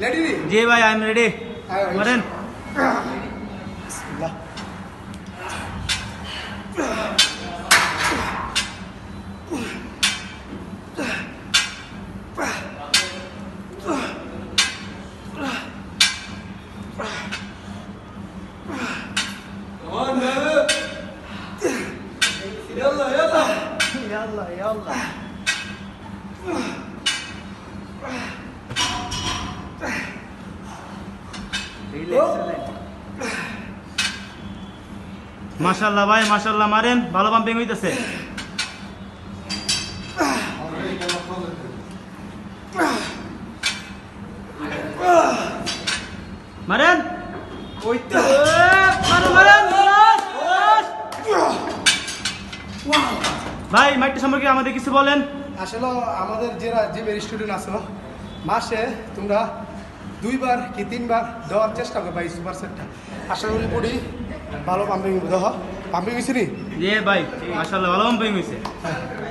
Ready? জি ভাই I am ready মারেন Bismillah. يلا يلا يلا يلا মাশাআল্লাহ ভাই মাশাআল্লাহ মারেন ভালো পাম্পিং হইতেছে মারেন ওই তো মারেন মারেন ভাই মাইকটা সম্পর্কে আমাদের কিছু বলেন আসলে আমাদের যারা জিমের স্টুডেন্ট আছে মাসে তোমরা 2 বার কি 3 বার দেওয়ার চেষ্টা করবে এই সুপার সেটটা আশা করি ভালো পাম্পিং দেওয়া পাম্পিং হয়েছে নি জি ভাই মাশাআল্লাহ ভালো পাম্পিং হইছে